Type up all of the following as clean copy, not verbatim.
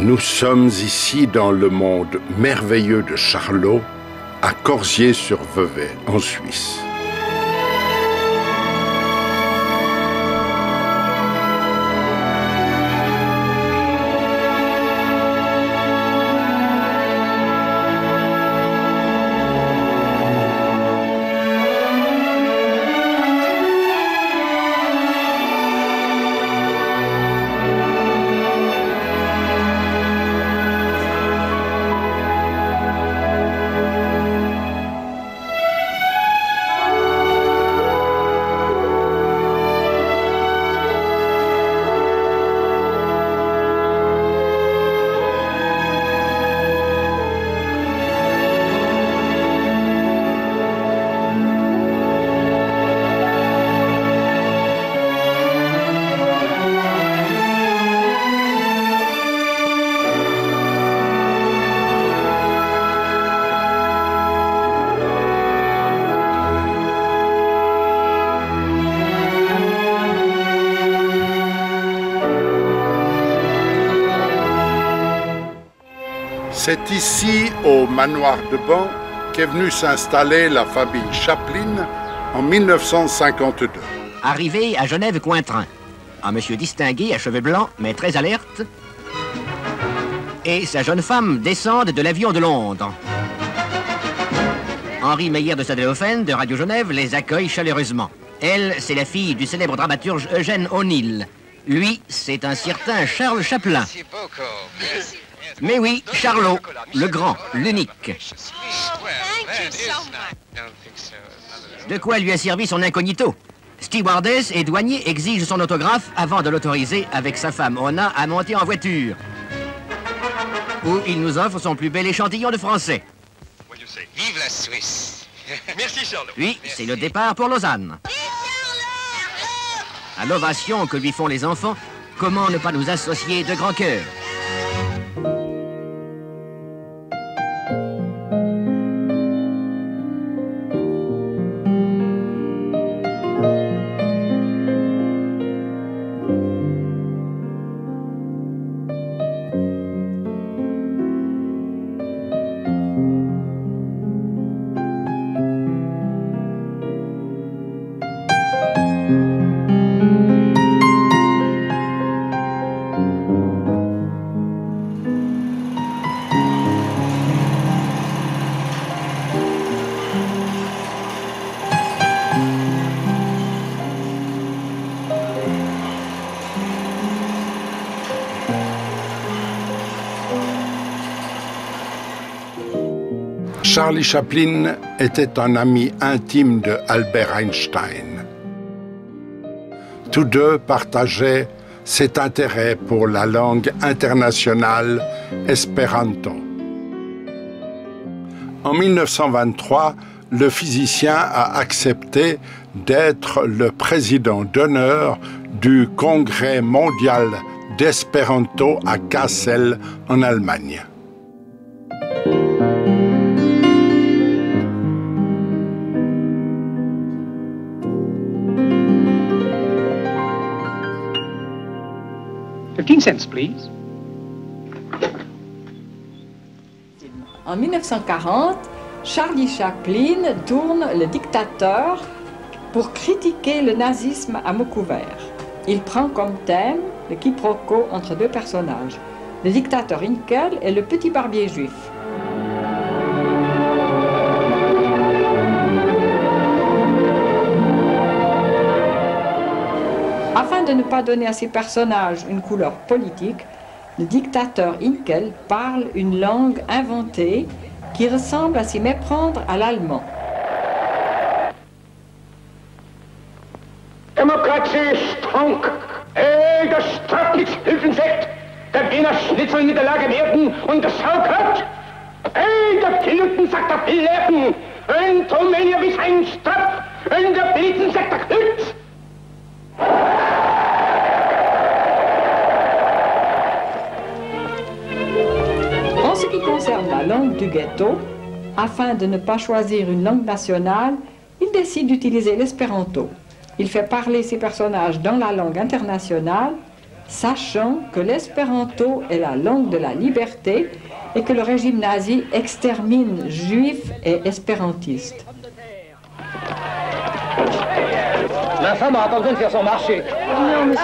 Nous sommes ici dans le monde merveilleux de Charlot, à Corsier-sur-Vevey, en Suisse. C'est ici, au manoir de Ban, qu'est venue s'installer la famille Chaplin en 1952. Arrivé à Genève-Cointrin, un monsieur distingué à cheveux blancs, mais très alerte, et sa jeune femme descendent de l'avion de Londres. Henri Meyer de Sadehofen, de Radio Genève, les accueille chaleureusement. Elle, c'est la fille du célèbre dramaturge Eugène O'Neill. Lui, c'est un certain Charles Chaplin. Merci beaucoup. Merci. Mais oui, Charlot, le grand, l'unique. De quoi lui a servi son incognito. Stewardess et douanier exigent son autographe avant de l'autoriser, avec sa femme Ona, à monter en voiture. Où il nous offre son plus bel échantillon de français. Vive la Suisse. Merci Charlot. Puis, c'est le départ pour Lausanne. À l'ovation que lui font les enfants, comment ne pas nous associer de grand cœur? Charlie Chaplin était un ami intime de Albert Einstein. Tous deux partageaient cet intérêt pour la langue internationale espéranto. En 1923, le physicien a accepté d'être le président d'honneur du Congrès mondial d'espéranto à Kassel, en Allemagne. Cents, please. En 1940, Charlie Chaplin tourne Le Dictateur pour critiquer le nazisme à mots couverts. Il prend comme thème le quiproquo entre deux personnages, le dictateur Hinkel et le petit barbier juif. Afin de ne pas donner à ces personnages une couleur politique, le dictateur Hinkel parle une langue inventée qui ressemble à s'y méprendre à l'allemand. Demokratie Strunk, der Staatlichhilfensekt, der Wiener Schnitzel mit der Lage werden und das Sauerkraut, der Pilotensakt der Pilletten, und Rumänier bis ein Strapf, und der Blitzensakt der Knütz. En ce qui concerne la langue du ghetto, afin de ne pas choisir une langue nationale, il décide d'utiliser l'espéranto. Il fait parler ses personnages dans la langue internationale sachant que l'espéranto est la langue de la liberté et que le régime nazi extermine juifs et espérantistes. Ma femme a pas besoin de faire son marché. Non, monsieur.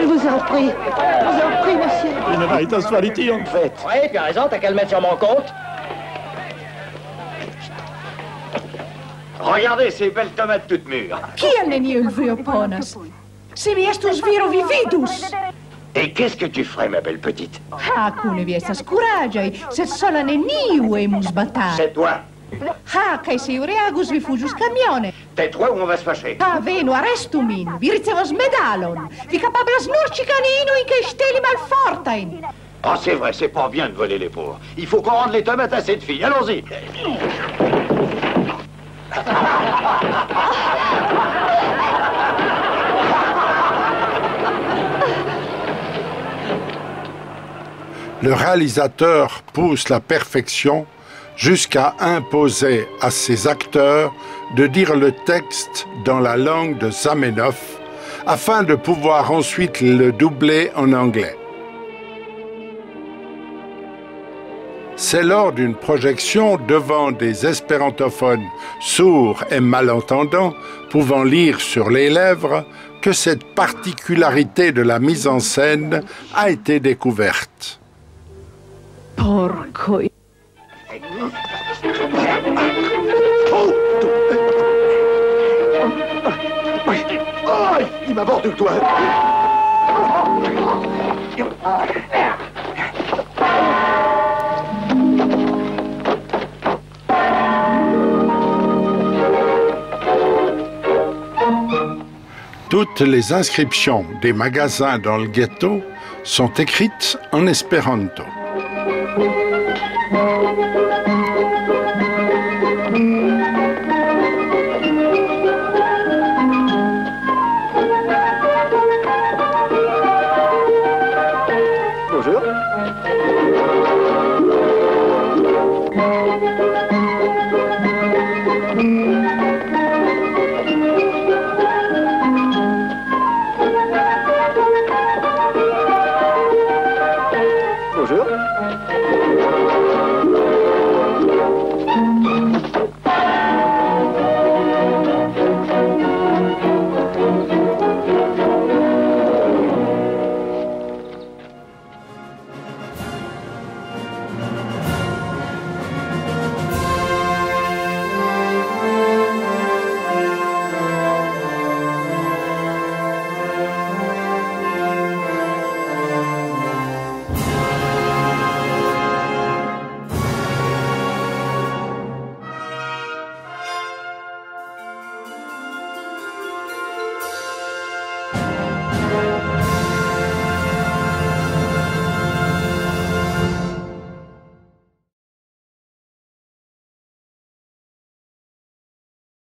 Je vous en prie. Je vous en prie, monsieur. Une véritable qualité, en fait. Oui, tu as raison, t'as qu'à le mettre sur mon compte. Regardez ces belles tomates toutes mûres. Kiel neniul oponas? Si vi estus viro vi vidus. Et qu'est-ce que tu ferais, ma belle petite? Ah, cune vi estas curagiae, sed sola neniu emus batar. C'est toi. Ah, kai se reagus vi fujus camione. Tais-toi ou on va se fâcher. Ah, venu, arrestu min. Vi ricevos medalon. Vi capablas nur cicanino in che steli malfortain. Ah, c'est vrai, c'est pas bien de voler les pauvres. Il faut qu'on rende les tomates à cette fille. Allons-y. Le réalisateur pousse la perfection jusqu'à imposer à ses acteurs de dire le texte dans la langue de Zamenhof afin de pouvoir ensuite le doubler en anglais. C'est lors d'une projection devant des espérantophones sourds et malentendants pouvant lire sur les lèvres que cette particularité de la mise en scène a été découverte. Porco. Il m'aborde le toit. Toutes les inscriptions des magasins dans le ghetto sont écrites en espéranto.